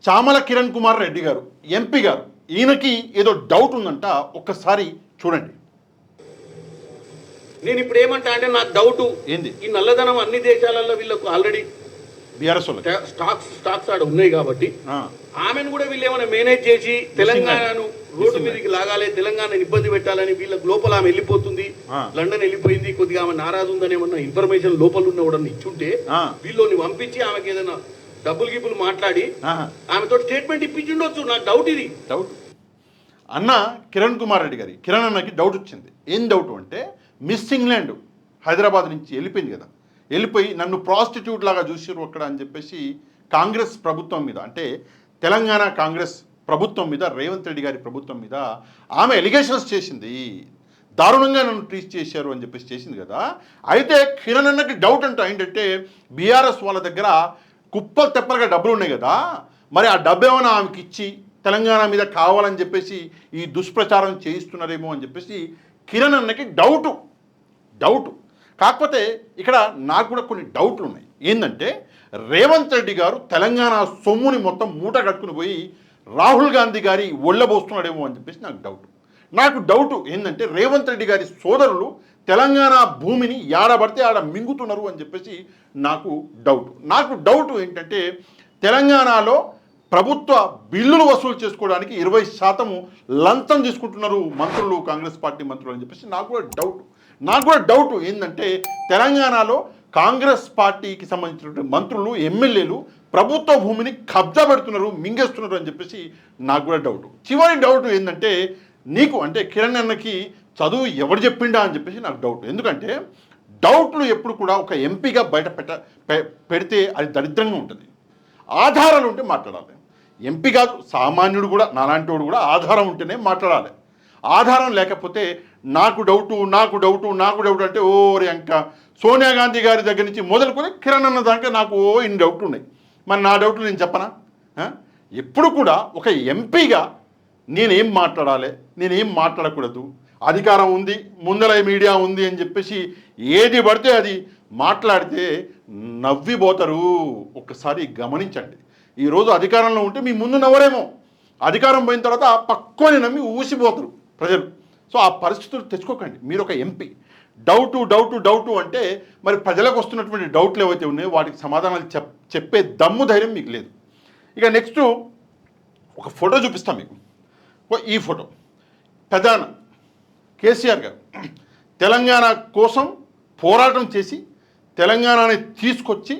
చామల కిరణ్ కుమార్ రెడ్డి గారు ఎంపీ గారు ఈయనకి ఏదో డౌట్ ఉందంట, ఒక్కసారి చూడండి. నేను ఇప్పుడు ఏమంటా అంటే నాకు డౌట్ ఏంది, ఈ నల్లధనం అన్ని దేశాలలో వీళ్ళకు ఆల్రెడీ బీఆర్ఎస్ స్టాక్స్ ఆడ ఉన్నాయి కాబట్టి ఆమెను కూడా వీళ్ళు ఏమైనా మేనేజ్ చేసి తెలంగాణను రోడ్డు మీదకి లాగాలి, తెలంగాణ ఇబ్బంది పెట్టాలని వీళ్ళకి లోపల ఆమె వెళ్ళిపోతుంది, లండన్ వెళ్ళిపోయింది, కొద్దిగా ఆమె నారాజు ఉందని ఏమన్నా ఇన్ఫర్మేషన్ లోపల ఉన్న కూడా ఇచ్చుంటే వీళ్ళని పంపించి ఆమెకి ఏదైనా డబ్బులు గిబ్బులు మాట్లాడి ఆమెతో స్టేట్మెంట్ ఇప్పించుండొచ్చు. నాకు డౌట్ ఇది. డౌట్ అన్న కిరణ్ కుమార్ రెడ్డి గారి కిరణ్ అన్నకి డౌట్ వచ్చింది. ఏం డౌట్ అంటే మిస్ ఇంగ్లాండ్ హైదరాబాద్ నుంచి వెళ్ళిపోయింది కదా, వెళ్ళిపోయి నన్ను ప్రాస్టిట్యూట్ లాగా చూసారు అక్కడ అని చెప్పేసి కాంగ్రెస్ ప్రభుత్వం మీద, అంటే తెలంగాణ కాంగ్రెస్ ప్రభుత్వం మీద, రేవంత్ రెడ్డి గారి ప్రభుత్వం మీద ఆమె ఎలిగేషన్స్ చేసింది, దారుణంగా నన్ను ట్రీట్ చేశారు అని చెప్పేసి చేసింది కదా. అయితే కిరణ్ అన్నకి డౌట్ అంట ఏంటంటే బీఆర్ఎస్ వాళ్ళ దగ్గర కుప్పలు తెప్పలుగా డబ్బులు ఉన్నాయి కదా, మరి ఆ డబ్బు ఏమైనా ఆమెకి ఇచ్చి తెలంగాణ మీద కావాలని చెప్పేసి ఈ దుష్ప్రచారం చేయిస్తున్నారేమో అని చెప్పేసి కిరణ్ అన్నకి డౌటు. కాకపోతే ఇక్కడ నాకు కూడా కొన్ని డౌట్లు ఉన్నాయి. ఏంటంటే రేవంత్ రెడ్డి గారు తెలంగాణ సొమ్ముని మొత్తం మూట కట్టుకుని పోయి రాహుల్ గాంధీ గారి ఒళ్ళబోస్తున్నాడేమో అని చెప్పేసి నాకు డౌటు ఏంటంటే రేవంత్ రెడ్డి గారి సోదరులు తెలంగాణ భూమిని ఏడబడితే ఆడ మింగుతున్నారు అని చెప్పేసి నాకు డౌటు ఏంటంటే తెలంగాణలో ప్రభుత్వ బిల్లులు వసూలు చేసుకోవడానికి 20% లంచం తీసుకుంటున్నారు మంత్రులు, కాంగ్రెస్ పార్టీ మంత్రులు అని చెప్పేసి నాకు కూడా డౌట్ ఏంటంటే తెలంగాణలో కాంగ్రెస్ పార్టీకి సంబంధించినటువంటి మంత్రులు, ఎమ్మెల్యేలు ప్రభుత్వ భూమిని కబ్జా పెడుతున్నారు, మింగేస్తున్నారు అని చెప్పేసి నాకు కూడా డౌట్. చివరి డౌట్ ఏంటంటే నీకు అంటే కిరణ్ అన్నకి చదువు ఎవడు చెప్పిండా అని చెప్పేసి నాకు డౌట్. ఎందుకంటే డౌట్లు ఎప్పుడు కూడా ఒక ఎంపీగా బయట పెడితే అది దరిద్రంగా ఉంటుంది. ఆధారాలు ఉంటే మాట్లాడాలి. ఎంపీ కాదు, సామాన్యుడు కూడా, నాలాంటి వాడు కూడా ఆధారం ఉంటేనే మాట్లాడాలి. ఆధారం లేకపోతే నాకు డౌటు అంటే ఓరి అంక సోనియా గాంధీ గారి దగ్గర నుంచి మొదలుకొని కిరణ్ అన్న దాకా నాకు ఇన్ని డౌట్లు ఉన్నాయి. మరి నా డౌట్లు నేను చెప్పనా? ఎప్పుడు కూడా ఒక ఎంపీగా నేనేం మాట్లాడాలి, నేనేం మాట్లాడకూడదు, అధికారం ఉంది, ముందర మీడియా ఉంది అని చెప్పేసి ఏది పడితే అది మాట్లాడితే నవ్విపోతారు. ఒక్కసారి గమనించండి. ఈరోజు అధికారంలో ఉంటే మీ ముందు నవ్వరేమో, అధికారం పోయిన తర్వాత పక్కనే నమ్మి ఊసిపోతారు ప్రజలు. సో ఆ పరిస్థితులు తెచ్చుకోకండి. మీరు ఒక ఎంపీ డౌటు అంటే మరి ప్రజలకు వస్తున్నటువంటి డౌట్లు ఏవైతే ఉన్నాయో వాటికి సమాధానాలు చెప్పే దమ్ము ధైర్యం మీకు లేదు. ఇక నెక్స్ట్ ఒక ఫోటో చూపిస్తాం మీకు. ఈ ఫోటో ప్రధాన కేసీఆర్ గారు తెలంగాణ కోసం పోరాటం చేసి తెలంగాణని తీసుకొచ్చి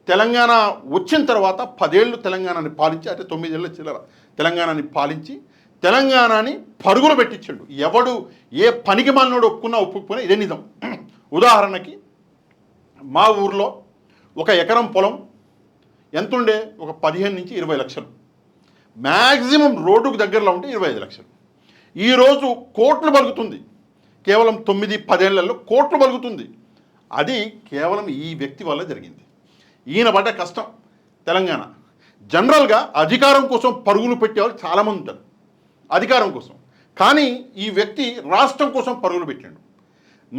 తెలంగాణ వచ్చిన తర్వాత 10 ఏళ్ళు తెలంగాణని పాలించి, అంటే 9 ఏళ్ళ చిల్లర తెలంగాణని పాలించి తెలంగాణని పరుగులు పెట్టించాడు. ఎవడు ఏ పనికి మాలినోడు ఒప్పుకున్నా ఇదే నిజం. ఉదాహరణకి మా ఊర్లో 1 ఎకరం పొలం ఎంతుండే, ఒక 15 నుంచి 20 లక్షలు, మ్యాక్సిమం రోడ్డుకు దగ్గరలో ఉంటే 25 లక్షలు. ఈరోజు కోట్లు బలుగుతుంది. కేవలం 9-10 ఏళ్లలో కోట్లు బలుగుతుంది. అది కేవలం ఈ వ్యక్తి వల్ల జరిగింది. ఈయన పడ్డ కష్టం. తెలంగాణ జనరల్గా అధికారం కోసం పరుగులు పెట్టేవాళ్ళు చాలామంది ఉంటారు అధికారం కోసం, కానీ ఈ వ్యక్తి రాష్ట్రం కోసం పరుగులు పెట్టాడు.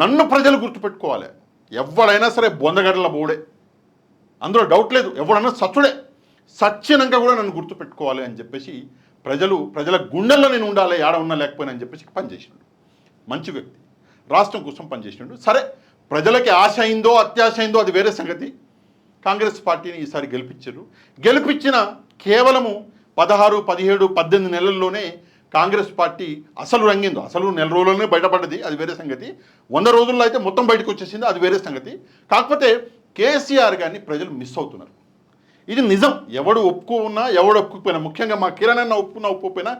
నన్ను ప్రజలు గుర్తుపెట్టుకోవాలి. ఎవడైనా సరే బొందగడ్డల బోడే, అందులో డౌట్ లేదు. ఎవడన్నా సచ్చుడే, సచ్చినాక కూడా నన్ను గుర్తుపెట్టుకోవాలి అని చెప్పేసి ప్రజల గుండెల్లో నేను ఉండాలి, ఏడ ఉన్నా లేకపోయినా అని చెప్పేసి పనిచేసినాడు. మంచి వ్యక్తి, రాష్ట్రం కోసం పనిచేసినాడు. సరే, ప్రజలకి ఆశ అయిందో అత్యాశ అయిందో అది వేరే సంగతి. కాంగ్రెస్ పార్టీని ఈసారి గెలిపించిన కేవలము 16, 17, 18 నెలల్లోనే కాంగ్రెస్ పార్టీ అసలు రంగిందో, అసలు నెల రోజుల్లోనే బయటపడ్డది, అది వేరే సంగతి. 100 రోజుల్లో అయితే మొత్తం బయటకు వచ్చేసింది, అది వేరే సంగతి. కాకపోతే కేసీఆర్ గారిని ప్రజలు మిస్ అవుతున్నారు. ఇది నిజం. ఎవడు ఒప్పుకున్నా ఎవడు ఒప్పుకుపోయినా, ముఖ్యంగా మా కిరణ్ అన్న ఒప్పుకోకపోయినా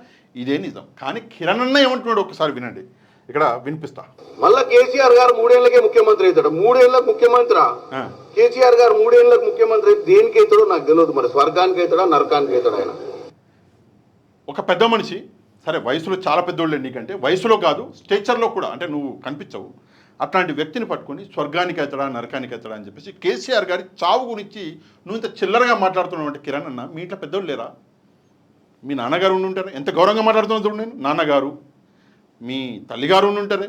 ఇదే నిజం. కానీ కిరణ్ అన్న ఏమంటున్నాడు ఒకసారి వినండి, ఇక్కడ వినిపిస్తా. మళ్ళా కేసీఆర్ గారు 3 ఏళ్లకే ముఖ్యమంత్రి అవుతాడు. 3 ఏళ్లకు ముఖ్యమంత్రి కేసీఆర్ గారు 3 ఏళ్లకు ముఖ్యమంత్రి దేనికి అవుతాడో నాకు తెలియదు. మరి స్వర్గానికి అవుతాడా నరకానికి అవుతాడు ఆయన? ఒక పెద్ద మనిషి, సరే వయసులో చాలా పెద్దోళ్ళే నీకంటే, వయసులో కాదు స్టేచర్లో కూడా, అంటే నువ్వు కనిపించవు, అట్లాంటి వ్యక్తిని పట్టుకొని స్వర్గానికి అవుతాడా నరకానికి అవుతాడా అని చెప్పేసి కేసీఆర్ గారి చావు గురించి నువ్వు ఇంత చిల్లరగా మాట్లాడుతున్నావు అంటే కిరణ్ అన్న, మీ ఇంట్లో పెద్దోళ్ళు లేరా? మీ నాన్నగారు ఉండి ఉంటారు. ఎంత గౌరవంగా మాట్లాడుతున్నా చూడు. నేను నాన్నగారు, మీ తల్లిగారు ఉండి ఉంటారే,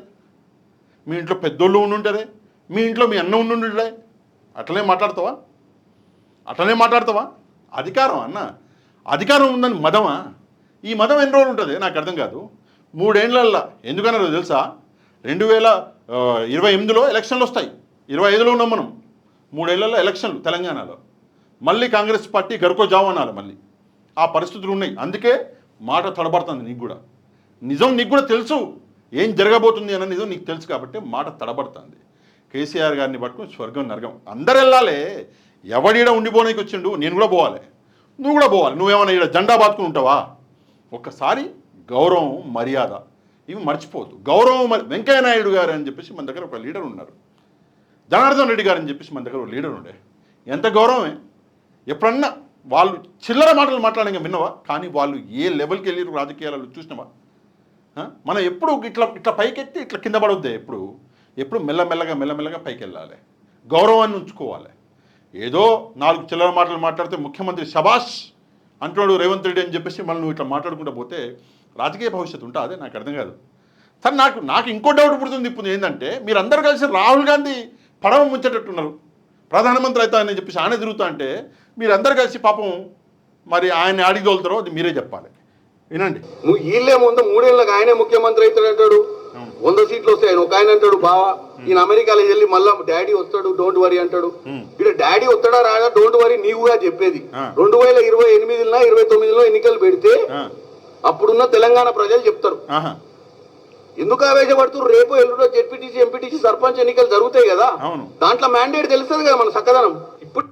మీ ఇంట్లో పెద్దోళ్ళు ఉండి ఉంటారే, మీ ఇంట్లో మీ అన్న ఉండి ఉంటారే. అట్లనే మాట్లాడతావా? అధికారం అన్న, అధికారం ఉందని మదమా? ఈ మదం ఎన్ని రోజులు ఉంటుంది నాకు అర్థం కాదు. 3 ఏళ్ళల్లో ఎందుకన్నారో తెలుసా? 2028లో ఎలక్షన్లు వస్తాయి, 25లో ఉన్నాం మనం. 3 ఏళ్లలో ఎలక్షన్లు తెలంగాణలో. మళ్ళీ కాంగ్రెస్ పార్టీ గరుకో జావు అనాలి మళ్ళీ. ఆ పరిస్థితులు ఉన్నాయి. అందుకే మాట తడబడుతుంది నీకు కూడా. నిజం నీకు కూడా తెలుసు, ఏం జరగబోతుంది అన్న నిజం నీకు తెలుసు కాబట్టి మాట తడబడుతుంది. కేసీఆర్ గారిని పట్టుకుని స్వర్గం నరకం అందరు వెళ్ళాలి. ఎవడీడ ఉండిపోనికి వచ్చిండు, నేను కూడా పోవాలి, నువ్వు కూడా పోవాలి. నువ్వేమైనా ఇక్కడ జెండా బాతుకుని ఉంటావా? ఒక్కసారి గౌరవం మర్యాద ఇవి మర్చిపోవద్దు. గౌరవం వెంకయ్య నాయుడు గారు అని చెప్పేసి మన దగ్గర ఒక లీడర్ ఉన్నారు, జనార్దన్ రెడ్డి గారు అని చెప్పేసి మన దగ్గర ఒక లీడర్ ఉండే. ఎంత గౌరవమే. ఎప్పుడన్నా వాళ్ళు చిల్లర మాటలు మాట్లాడగా విన్నవా? కానీ వాళ్ళు ఏ లెవెల్కి వెళ్ళి రాజకీయాలలో చూసినావా? మనం ఎప్పుడు ఇట్లా ఇట్లా పైకెత్తి ఇట్లా కింద పడొద్దే. ఎప్పుడు మెల్లమెల్లగా పైకి వెళ్ళాలి, గౌరవాన్ని ఉంచుకోవాలి. ఏదో 4 చిల్లర మాటలు మాట్లాడితే ముఖ్యమంత్రి శబాష్ అంటున్నాడు రేవంత్ రెడ్డి అని చెప్పేసి మళ్ళీ నువ్వు ఇట్లా మాట్లాడుకుంటూ పోతే రాజకీయ భవిష్యత్తు ఉంటుందా? అదే నాకు అర్థం కాదు. సరే, నాకు ఇంకో డౌట్ పుడుతుంది ఇప్పుడు ఏంటంటే, మీరందరూ కలిసి రాహుల్ గాంధీ పడవ ముంచేటట్టున్నారు, ప్రధానమంత్రి అవుతానని చెప్పేసి ఆయన తిరుగుతా అంటే మీరందరూ కలిసి పాపం మరి ఆయన ఆడికి తోలుతారో అది మీరే చెప్పాలి. వినండి. వీళ్ళే ముందు 3 ఏళ్ళకి ఆయనే ముఖ్యమంత్రి అవుతాడు అంటాడు, 100 సీట్లు వస్తాయి. ఒక ఆయన అంటాడు బావా ఈయన అమెరికాలో వెళ్ళి మళ్ళా డాడీ వస్తాడు డోంట్ వరీ అంటాడు. ఇక్కడ డాడీ వస్తాడా రాడా డోంట్ వరీ నీవుగా చెప్పేది. 2028లో 29లో ఎన్నికలు పెడితే అప్పుడున్న తెలంగాణ ప్రజలు చెప్తారు. ఎందుకు ఆవేశపడుతున్నారు? రేపు ఎల్లుడో జెడ్పీటీసీ ఎంపీటీసీ సర్పంచ్ ఎన్నికలు జరుగుతాయి కదా, దాంట్లో మ్యాండేట్ తెలుస్తుంది కదా మన చక్కదనం. ఇప్పుడు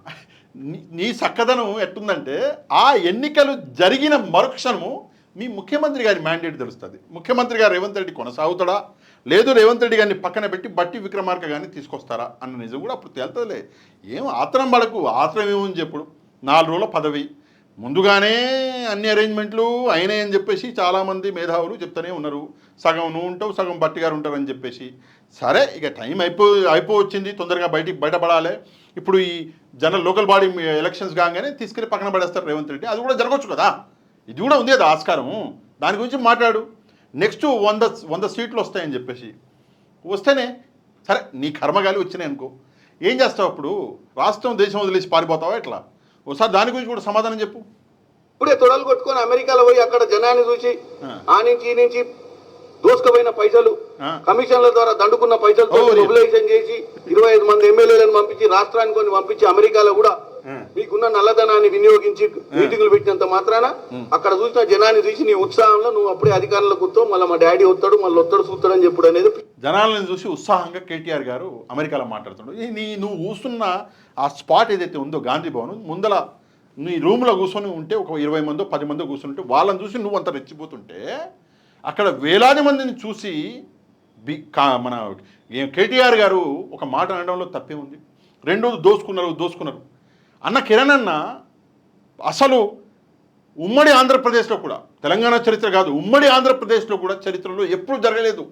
నీ చక్కదనం ఎట్టుందంటే ఆ ఎన్నికలు జరిగిన మరుక్షణము మీ ముఖ్యమంత్రి గారి మ్యాండేట్ తెలుస్తుంది. ముఖ్యమంత్రి గారు రేవంత్ రెడ్డి కొనసాగుతాడా లేదు రేవంత్ రెడ్డి గారిని పక్కన పెట్టి బట్టి విక్రమార్క గారిని తీసుకొస్తారా అన్న నిజం కూడా అప్పుడు తేలుతుందిలే. ఏం ఆత్రం పడకు, ఆత్రం ఏమని చెప్పుడు. 4 రోజుల పదవి ముందుగానే అన్ని అరేంజ్మెంట్లు అయినాయి అని చెప్పేసి చాలామంది మేధావులు చెప్తూనే ఉన్నారు. సగం నువ్వు ఉంటావు, సగం బట్టి గారు ఉంటారని చెప్పేసి. సరే, ఇక టైం అయిపోవచ్చింది, తొందరగా బయటపడాలి. ఇప్పుడు ఈ లోకల్ బాడీ ఎలక్షన్స్ కాగానే తీసుకెళ్ళి పక్కన పడేస్తారు రేవంత్ రెడ్డి. అది కూడా జరగవచ్చు కదా, ఇది కూడా ఉంది కదా ఆస్కారం. దాని గురించి మాట్లాడు. నెక్స్ట్ 100 సీట్లు వస్తాయని చెప్పేసి వస్తేనే సరే, నీ కర్మగాలి వచ్చినాయి అనుకో, ఏం చేస్తావు అప్పుడు? రాష్ట్రం దేశం వదిలేసి పారిపోతావా ఎట్లా? ఒకసారి దాని గురించి కూడా సమాధానం చెప్పు. ఇప్పుడే తొడలు కొట్టుకొని అమెరికాలో పోయి అక్కడ జనాన్ని చూసి ఆ నుంచి ఈ నుంచి దోసుకుపోయిన పైసలు, కమిషన్ల ద్వారా దండుకున్న పైసలతో మొబిలైజేషన్ చేసి 25 మంది ఎమ్మెల్యేలను పంపించి రాష్ట్రానికి కొన్ని పంపించి అమెరికాలో కూడా మీకున్న నల్లధనాన్ని వినియోగించి మీటింగులు పెట్టినంత మాత్రాన అక్కడ చూసిన జనాన్ని చూసి నీ ఉత్సాహంలో నువ్వు అప్పుడే అధికారంలో కూర్చో మళ్ళీ మా డాడీ వస్తాడు మళ్ళీ చూస్తాడు అని చెప్పుడు అనేది. జనాలను చూసి ఉత్సాహంగా కేటీఆర్ గారు అమెరికాలో మాట్లాడుతున్నాడు. నువ్వు కూర్చున్న ఆ స్పాట్ ఏదైతే ఉందో గాంధీ భవన్ ముందల నీ రూమ్లో కూర్చొని ఉంటే ఒక 20 మందో 10 మందో కూర్చుంటే వాళ్ళని చూసి నువ్వు అంత రెచ్చిపోతుంటే అక్కడ వేలాది మందిని చూసి మన కేటీఆర్ గారు ఒక మాట అనడంలో తప్పే ఉంది. 2 రోజులు దోసుకున్నారు అన్న కిరణ్ అన్న. అసలు ఉమ్మడి ఆంధ్రప్రదేశ్లో కూడా, తెలంగాణ చరిత్ర కాదు, ఉమ్మడి ఆంధ్రప్రదేశ్లో కూడా చరిత్రలో ఎప్పుడు జరగలేదు.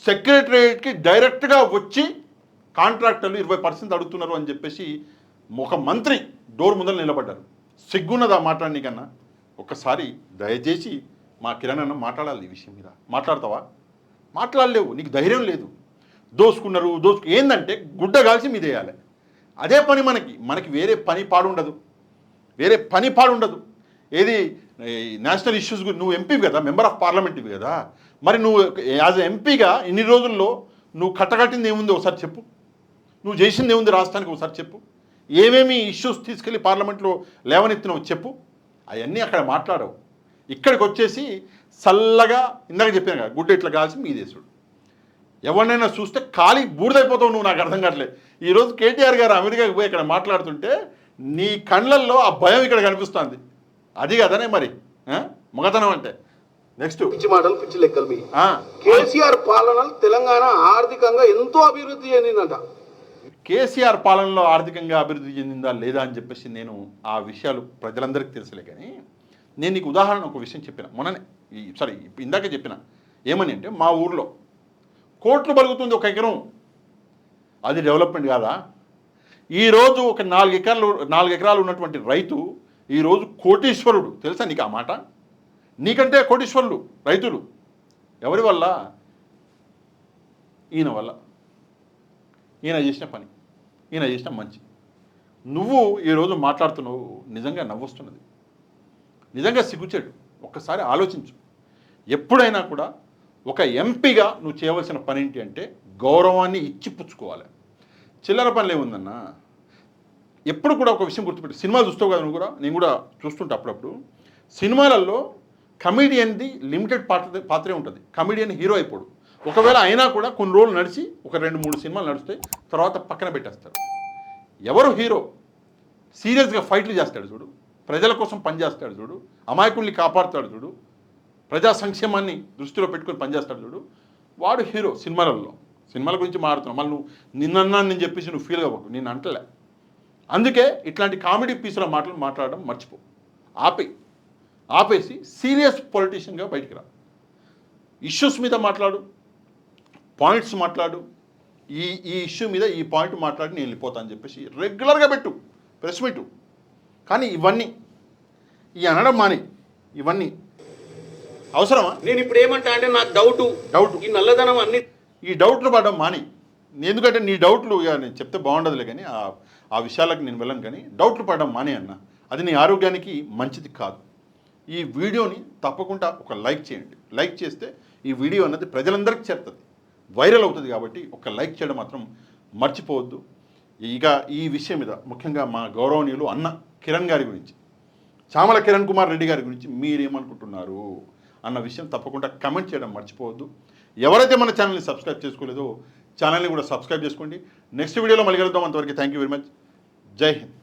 సెక్రటరియట్కి డైరెక్ట్గా వచ్చి కాంట్రాక్టర్లు 20% అడుగుతున్నారు అని చెప్పేసి ఒక మంత్రి డోర్ ముందర నిలబడ్డారు. సిగ్గున్నదా మాట్లాడనీకన్నా? ఒక్కసారి దయచేసి మా కిరణ్ అన్న మాట్లాడాలి ఈ విషయం మీద. మాట్లాడతావా? మాట్లాడలేవు, నీకు ధైర్యం లేదు. దోసుకున్నారు ఏందంటే గుడ్డ కాల్చి మీదేయాలి. అదే పని మనకి వేరే పని పాడుండదు. ఏది నేషనల్ ఇష్యూస్ గురించి నువ్వు ఎంపీవి కదా, మెంబర్ ఆఫ్ పార్లమెంట్ కదా, మరి నువ్వు యాజ్ ఎంపీగా ఇన్ని రోజుల్లో నువ్వు కట్టకట్టింది ఏముంది ఒకసారి చెప్పు. నువ్వు చేసింది ఏముంది రాష్ట్రానికి ఒకసారి చెప్పు. ఏమేమి ఇష్యూస్ తీసుకెళ్ళి పార్లమెంట్లో లేవనెత్తినావు చెప్పు. అవన్నీ అక్కడ మాట్లాడవు. ఇక్కడికి వచ్చేసి చల్లగా ఇందాక చెప్పాను కదా, గుడ్డ ఇట్లా కాల్సి మీదేసుడు. ఎవరినైనా చూస్తే ఖాళీ బూడిదైపోతావు నువ్వు. నాకు అర్థం కావట్లేదు. ఈరోజు కేటీఆర్ గారు అమెరికాకి పోయి ఇక్కడ మాట్లాడుతుంటే నీ కళ్ళల్లో ఆ భయం ఇక్కడ కనిపిస్తుంది. అది కదనే మరి మగతనం అంటే. నెక్స్ట్ పిచ్చి మాటలు పిచ్చి లెక్కలు. కేసీఆర్ పాలన తెలంగాణ ఆర్థికంగా ఎంతో అభివృద్ధి చెందిందంట. కేసీఆర్ పాలనలో ఆర్థికంగా అభివృద్ధి చెందిందా లేదా అని చెప్పేసి నేను ఆ విషయాలు ప్రజలందరికీ తెలుసులే. కానీ నేను నీకు ఉదాహరణ ఒక విషయం చెప్పిన మొన్ననే, ఇందాకే చెప్పిన. ఏమని అంటే, మా ఊర్లో కోట్లు బలుగుతుంది 1 ఎకరం. అది డెవలప్మెంట్ కాదా? ఈరోజు ఒక 4 ఎకరాలు ఉన్నటువంటి రైతు ఈరోజు కోటీశ్వరుడు. తెలుసా నీకు ఆ మాట? నీకంటే కోటీశ్వరులు రైతులు. ఎవరి వల్ల? ఈయన వల్ల. ఈయన చేసిన పని, ఈయన చేసిన మంచి. నువ్వు ఈరోజు మాట్లాడుతున్నావు, నిజంగా నవ్వొస్తున్నది. నిజంగా సిగ్గుచేటు. ఒక్కసారి ఆలోచించు. ఎప్పుడైనా కూడా ఒక ఎంపీగా నువ్వు చేయవలసిన పని ఏంటి అంటే గౌరవాన్ని ఇచ్చి పుచ్చుకోవాలి. చిల్లర పనులు ఏముందన్నా. ఎప్పుడు కూడా ఒక విషయం గుర్తుపెట్టి, సినిమాలు చూస్తావు కదా నువ్వు కూడా, నేను కూడా చూస్తుంటా అప్పుడప్పుడు. సినిమాలలో కమీడియన్ది లిమిటెడ్ పాత్రే ఉంటుంది. కమీడియన్ హీరో అయిపోడు. ఒకవేళ అయినా కూడా కొన్ని రోజులు నడిచి ఒక 2-3 సినిమాలు నడుస్తాయి, తర్వాత పక్కన పెట్టేస్తారు. ఎవరు హీరో సీరియస్గా ఫైట్లు చేస్తాడు చూడు, ప్రజల కోసం పనిచేస్తాడు చూడు, అమాయకుల్ని కాపాడుతాడు చూడు, ప్రజా సంక్షేమాన్ని దృష్టిలో పెట్టుకొని పనిచేస్తాడు చూడు, వాడు హీరో సినిమాలలో. సినిమాల గురించి మాట్లాడుతున్నావు, మళ్ళీ నువ్వు నిన్నన్నా నేను చెప్పేసి నువ్వు ఫీల్ అవ్వకు, నేను అంటలే. అందుకే ఇట్లాంటి కామెడీ పీసుల మాటలు మాట్లాడడం మర్చిపో. ఆపేసి సీరియస్ పొలిటీషియన్గా బయటికి రా. ఇష్యూస్ మీద మాట్లాడు, పాయింట్స్ మాట్లాడు. ఈ ఇష్యూ మీద ఈ పాయింట్ మాట్లాడి నేను వెళ్ళిపోతా అని చెప్పేసి రెగ్యులర్గా పెట్టు ప్రెస్ మీటు. కానీ ఇవన్నీ ఈ అనడం మాని, ఇవన్నీ అవసరమా? నేను ఇప్పుడు ఏమంటా అంటే నాకు డౌట్ ఈ నల్లధనం అన్ని ఈ డౌట్లు పడడం మాని. ఎందుకంటే నీ డౌట్లు ఇక నేను చెప్తే బాగుండదులే, కానీ ఆ విషయాలకు నేను వెళ్ళను. కానీ డౌట్లు పడడం మానే అన్న, అది నీ ఆరోగ్యానికి మంచిది కాదు. ఈ వీడియోని తప్పకుండా ఒక లైక్ చేయండి. లైక్ చేస్తే ఈ వీడియో అన్నది ప్రజలందరికీ చేరుతుంది, వైరల్ అవుతుంది. కాబట్టి ఒక లైక్ చేయడం మాత్రం మర్చిపోవద్దు. ఇక ఈ విషయం మీద ముఖ్యంగా మా గౌరవనీయులు అన్న కిరణ్ గారి గురించి, చామల కిరణ్ కుమార్ రెడ్డి గారి గురించి మీరేమనుకుంటున్నారు అన్న విషయం తప్పకుండా కమెంట్ చేయడం మర్చిపోవద్దు. ఎవరైతే మన ఛానల్ని సబ్స్క్రైబ్ చేసుకోలేదో ఛానల్ని కూడా సబ్స్క్రైబ్ చేసుకోండి. నెక్స్ట్ వీడియోలో మళ్ళీ కలుద్దాం. అంతవరకు థ్యాంక్ యూ వెరీ మచ్. జై హింద్.